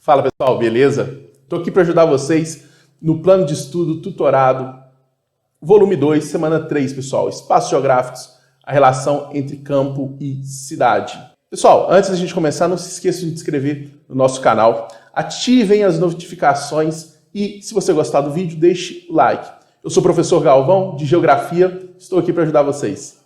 Fala pessoal, beleza? Estou aqui para ajudar vocês no plano de estudo tutorado, volume 2, semana 3, pessoal. Espaços geográficos, a relação entre campo e cidade. Pessoal, antes da gente começar, não se esqueçam de se inscrever no nosso canal, ativem as notificações e, se você gostar do vídeo, deixe o like. Eu sou o professor Galvão, de Geografia, estou aqui para ajudar vocês.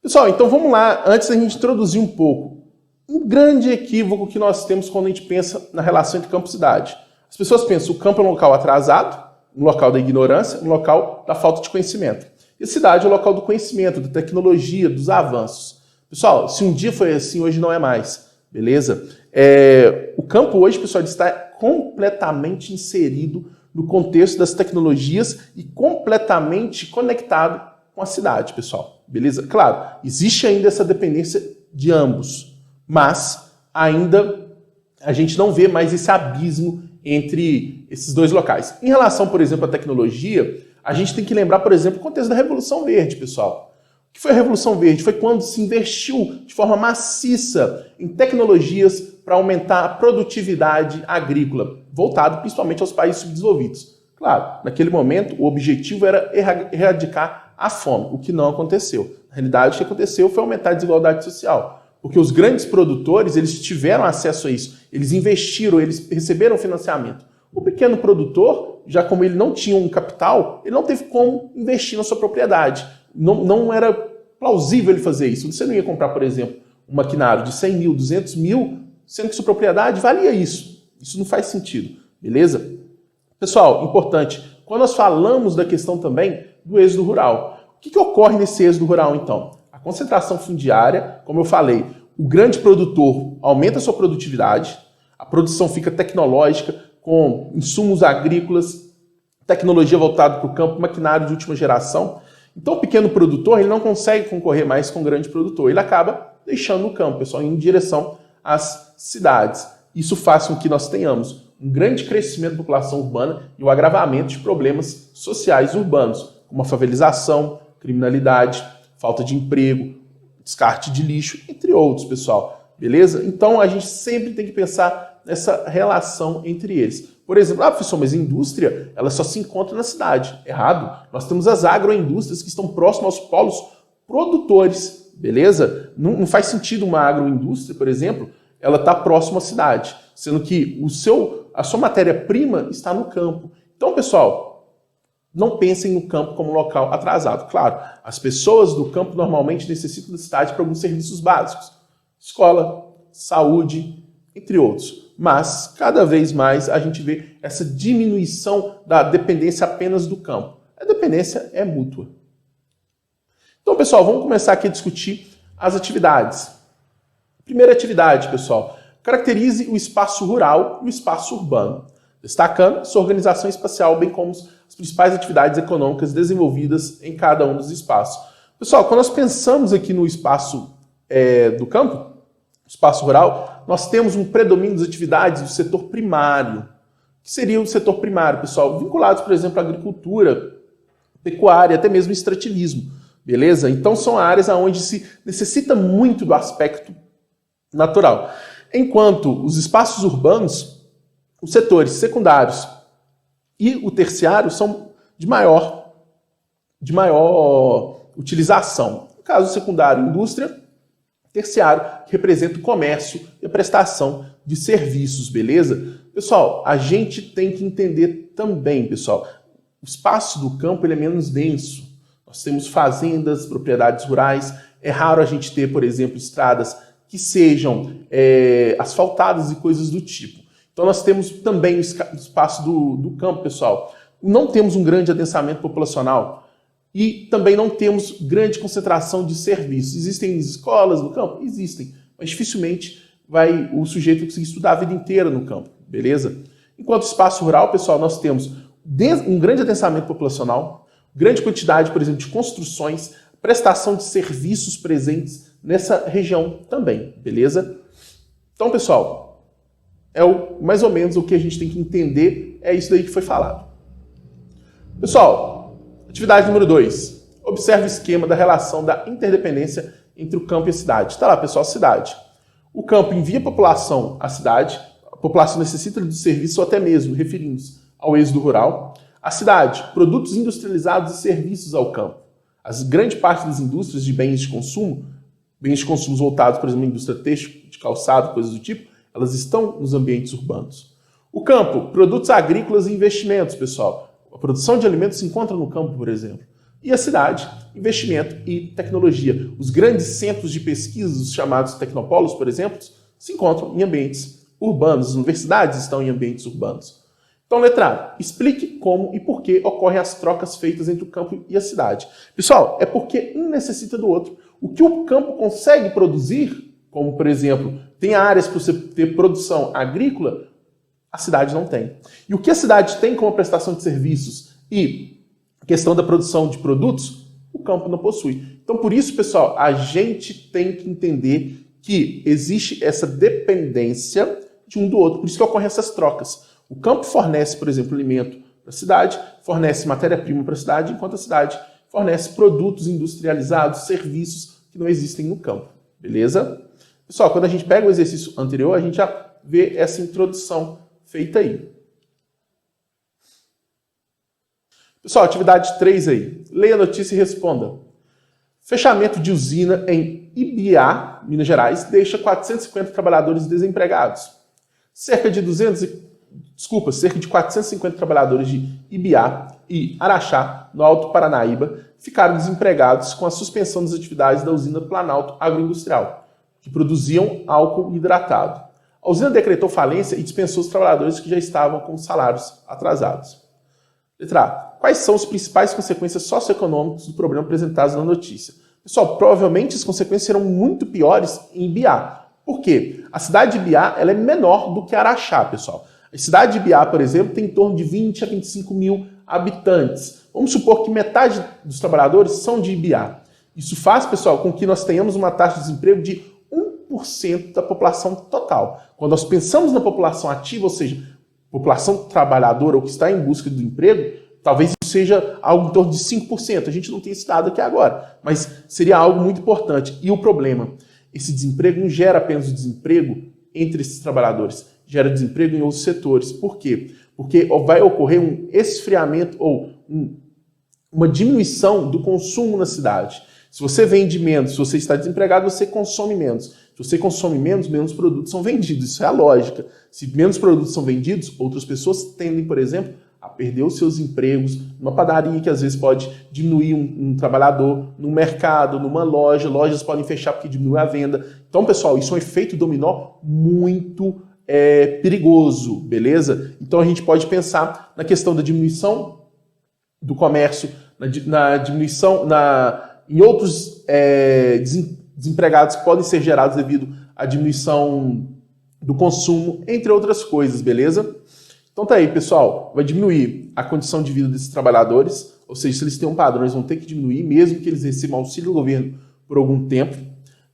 Pessoal, então vamos lá, antes da gente introduzir um pouco. Um grande equívoco que nós temos quando a gente pensa na relação entre campo e cidade. As pessoas pensam que o campo é um local atrasado, um local da ignorância, um local da falta de conhecimento. E a cidade é o local do conhecimento, da tecnologia, dos avanços. Pessoal, se um dia foi assim, hoje não é mais, beleza? O campo hoje, pessoal, está completamente inserido no contexto das tecnologias e completamente conectado com a cidade, pessoal, beleza? Claro, existe ainda essa dependência de ambos, mas ainda a gente não vê mais esse abismo entre esses dois locais. Em relação, por exemplo, à tecnologia, a gente tem que lembrar, por exemplo, o contexto da Revolução Verde, pessoal. O que foi a Revolução Verde? Foi quando se investiu de forma maciça em tecnologias para aumentar a produtividade agrícola, voltado principalmente aos países subdesenvolvidos. Claro, naquele momento o objetivo era erradicar a fome, o que não aconteceu. Na realidade, o que aconteceu foi aumentar a desigualdade social, porque os grandes produtores, eles tiveram acesso a isso, eles investiram, eles receberam financiamento. O pequeno produtor, já como ele não tinha um capital, ele não teve como investir na sua propriedade. Não era plausível ele fazer isso. Você não ia comprar, por exemplo, um maquinário de 100 mil, 200 mil, sendo que sua propriedade valia isso. Isso não faz sentido, beleza? Pessoal, importante, quando nós falamos da questão também do êxodo rural, o que ocorre nesse êxodo rural, então? A concentração fundiária, como eu falei, o grande produtor aumenta a sua produtividade, a produção fica tecnológica, com insumos agrícolas, tecnologia voltada para o campo, maquinário de última geração. Então o pequeno produtor ele não consegue concorrer mais com o grande produtor, ele acaba deixando o campo, pessoal, indo em direção às cidades. Isso faz com que nós tenhamos um grande crescimento da população urbana e o agravamento de problemas sociais urbanos, como a favelização, criminalidade, falta de emprego, descarte de lixo, entre outros, pessoal. Beleza? Então a gente sempre tem que pensar nessa relação entre eles. Por exemplo, professor, mas a indústria ela só se encontra na cidade. Errado. Nós temos as agroindústrias que estão próximas aos polos produtores. Beleza? Não faz sentido uma agroindústria, por exemplo, ela está próxima à cidade, sendo que a sua matéria-prima está no campo. Então, pessoal, não pensem no campo como local atrasado. Claro, as pessoas do campo normalmente necessitam da cidade para alguns serviços básicos. Escola, saúde, entre outros. Mas, cada vez mais, a gente vê essa diminuição da dependência apenas do campo. A dependência é mútua. Então, pessoal, vamos começar aqui a discutir as atividades. Primeira atividade, pessoal. Caracterize o espaço rural e o espaço urbano, destacando sua organização espacial, bem como as principais atividades econômicas desenvolvidas em cada um dos espaços. Pessoal, quando nós pensamos aqui no espaço do campo, espaço rural, nós temos um predomínio das atividades do setor primário. O que seria o setor primário, pessoal? Vinculados, por exemplo, à agricultura, pecuária, até mesmo extrativismo. Beleza? Então são áreas onde se necessita muito do aspecto natural. Enquanto os espaços urbanos, os setores secundários e o terciário são de maior utilização. No caso secundário, indústria, terciário, que representa o comércio e a prestação de serviços, beleza? Pessoal, a gente tem que entender também, pessoal, o espaço do campo ele é menos denso. Nós temos fazendas, propriedades rurais, é raro a gente ter, por exemplo, estradas que sejam asfaltadas e coisas do tipo. Então nós temos também o espaço do campo, pessoal. Não temos um grande adensamento populacional e também não temos grande concentração de serviços. Existem escolas no campo? Existem, mas dificilmente o sujeito conseguir estudar a vida inteira no campo, beleza? Enquanto espaço rural, pessoal, nós temos um grande adensamento populacional, grande quantidade, por exemplo, de construções, prestação de serviços presentes nessa região também, beleza? Então, pessoal, mais ou menos o que a gente tem que entender, é isso daí que foi falado. Pessoal, atividade número 2. Observe o esquema da relação da interdependência entre o campo e a cidade. Está lá, pessoal, cidade. O campo envia a população à cidade, a população necessita de serviços ou até mesmo, referindo-se ao êxodo rural. A cidade, produtos industrializados e serviços ao campo. As grande parte das indústrias de bens de consumo voltados, por exemplo, à indústria têxtil, de calçado, coisas do tipo, elas estão nos ambientes urbanos. O campo, produtos agrícolas e investimentos, pessoal. A produção de alimentos se encontra no campo, por exemplo. E a cidade, investimento e tecnologia. Os grandes centros de pesquisa, os chamados tecnopolos, por exemplo, se encontram em ambientes urbanos. As universidades estão em ambientes urbanos. Então, letra A, explique como e por que ocorrem as trocas feitas entre o campo e a cidade. Pessoal, é porque um necessita do outro. O que o campo consegue produzir, como, por exemplo, tem áreas para você ter produção agrícola, a cidade não tem. E o que a cidade tem como prestação de serviços e questão da produção de produtos, o campo não possui. Então, por isso, pessoal, a gente tem que entender que existe essa dependência de um do outro. Por isso que ocorrem essas trocas. O campo fornece, por exemplo, alimento para a cidade, fornece matéria-prima para a cidade, enquanto a cidade fornece produtos industrializados, serviços que não existem no campo. Beleza? Pessoal, quando a gente pega o exercício anterior, a gente já vê essa introdução feita aí. Pessoal, atividade 3 aí. Leia a notícia e responda. Fechamento de usina em Ibiá, Minas Gerais, deixa 450 trabalhadores desempregados. Cerca de 450 trabalhadores de Ibiá e Araxá, no Alto Paranaíba, ficaram desempregados com a suspensão das atividades da usina Planalto Agroindustrial, que produziam álcool hidratado. A usina decretou falência e dispensou os trabalhadores que já estavam com salários atrasados. Letra A. Quais são as principais consequências socioeconômicas do problema apresentadas na notícia? Pessoal, provavelmente as consequências serão muito piores em Ibiá. Por quê? A cidade de Ibiá ela é menor do que Araxá, pessoal. A cidade de Ibiá, por exemplo, tem em torno de 20 a 25 mil habitantes. Vamos supor que metade dos trabalhadores são de Ibiá. Isso faz, pessoal, com que nós tenhamos uma taxa de desemprego de 1% da população total. Quando nós pensamos na população ativa, ou seja, população trabalhadora ou que está em busca do emprego, talvez isso seja algo em torno de 5%. A gente não tem esse dado aqui agora, mas seria algo muito importante. E o problema? Esse desemprego não gera apenas o desemprego entre esses trabalhadores, gera desemprego em outros setores. Por quê? Porque vai ocorrer um esfriamento ou uma diminuição do consumo na cidade. Se você vende menos, se você está desempregado, você consome menos. Se você consome menos, menos produtos são vendidos. Isso é a lógica. Se menos produtos são vendidos, outras pessoas tendem, por exemplo, a perder os seus empregos numa padaria, que às vezes pode diminuir um trabalhador, num mercado, numa loja, lojas podem fechar porque diminui a venda. Então, pessoal, isso é um efeito dominó muito perigoso, beleza? Então a gente pode pensar na questão da diminuição do comércio, na diminuição em outros desempregados que podem ser gerados devido à diminuição do consumo, entre outras coisas, beleza? Então tá aí, pessoal, vai diminuir a condição de vida desses trabalhadores, ou seja, se eles têm um padrão, eles vão ter que diminuir, mesmo que eles recebam auxílio do governo por algum tempo.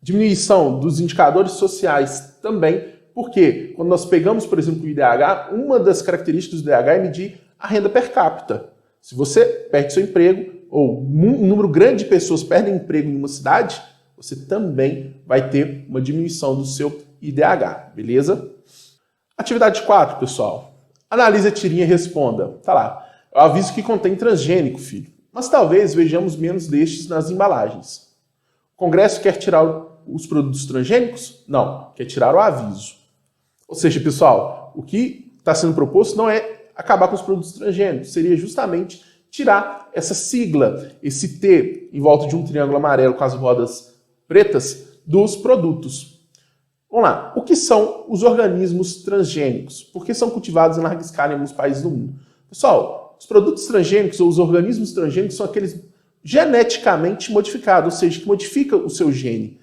Diminuição dos indicadores sociais também, porque quando nós pegamos, por exemplo, o IDH, uma das características do IDH é medir a renda per capita. Se você perde seu emprego, ou um número grande de pessoas perdem emprego em uma cidade, você também vai ter uma diminuição do seu IDH, beleza? Atividade 4, pessoal. Analise a tirinha e responda. Tá lá. Eu aviso que contém transgênico, filho. Mas talvez vejamos menos destes nas embalagens. O Congresso quer tirar os produtos transgênicos? Não, quer tirar o aviso. Ou seja, pessoal, o que está sendo proposto não é acabar com os produtos transgênicos, seria justamente tirar essa sigla, esse T em volta de um triângulo amarelo com as rodas pretas dos produtos. Vamos lá. O que são os organismos transgênicos? Por que são cultivados em larga escala em alguns países do mundo? Pessoal, os produtos transgênicos ou os organismos transgênicos são aqueles geneticamente modificados, ou seja, que modificam o seu gene.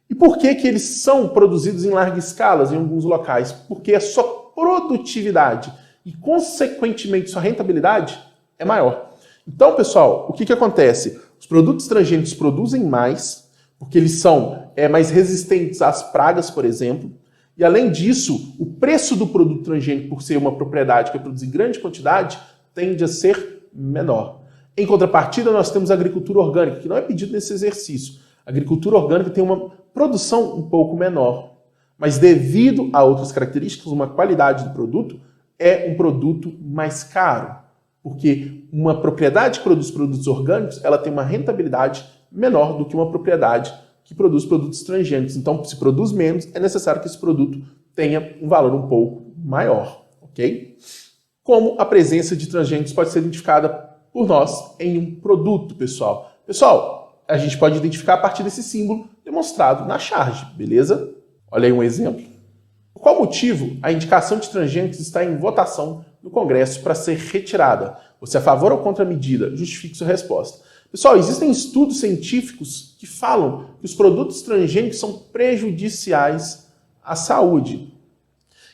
E por que eles são produzidos em larga escala em alguns locais? Porque a sua produtividade e, consequentemente, sua rentabilidade é maior. Então, pessoal, o que acontece? Os produtos transgênicos produzem mais, porque eles são mais resistentes às pragas, por exemplo, E além disso, o preço do produto transgênico, por ser uma propriedade que é produzida em grande quantidade, tende a ser menor. Em contrapartida, nós temos a agricultura orgânica, que não é pedido nesse exercício. A agricultura orgânica tem uma produção um pouco menor, mas devido a outras características, uma qualidade do produto, é um produto mais caro. Porque uma propriedade que produz produtos orgânicos, ela tem uma rentabilidade menor do que uma propriedade que produz produtos transgênicos. Então, se produz menos, é necessário que esse produto tenha um valor um pouco maior, ok? Como a presença de transgênicos pode ser identificada por nós em um produto, pessoal? Pessoal, a gente pode identificar a partir desse símbolo demonstrado na charge, beleza? Olha aí um exemplo. Por qual motivo a indicação de transgênicos está em votação no Congresso para ser retirada? Você é a favor ou contra a medida? Justifique sua resposta. Pessoal, existem estudos científicos que falam que os produtos transgênicos são prejudiciais à saúde.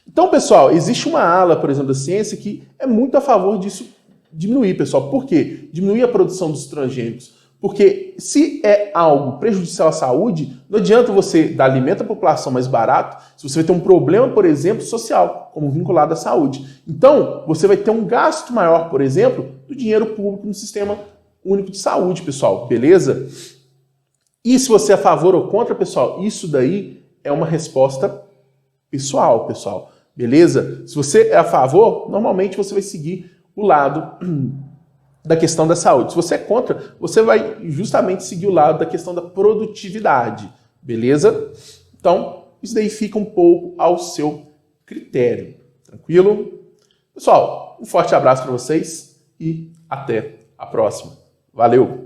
Então, pessoal, existe uma ala, por exemplo, da ciência que é muito a favor disso diminuir, pessoal. Por quê? Diminuir a produção dos transgênicos. Porque se é algo prejudicial à saúde, não adianta você dar alimento à população mais barato se você vai ter um problema, por exemplo, social, como vinculado à saúde. Então, você vai ter um gasto maior, por exemplo, do dinheiro público no sistema único de saúde, pessoal, beleza? E se você é a favor ou contra, pessoal, isso daí é uma resposta pessoal, pessoal, beleza? Se você é a favor, normalmente você vai seguir o lado da questão da saúde. Se você é contra, você vai justamente seguir o lado da questão da produtividade, beleza? Então, isso daí fica um pouco ao seu critério, tranquilo? Pessoal, um forte abraço para vocês e até a próxima. Valeu!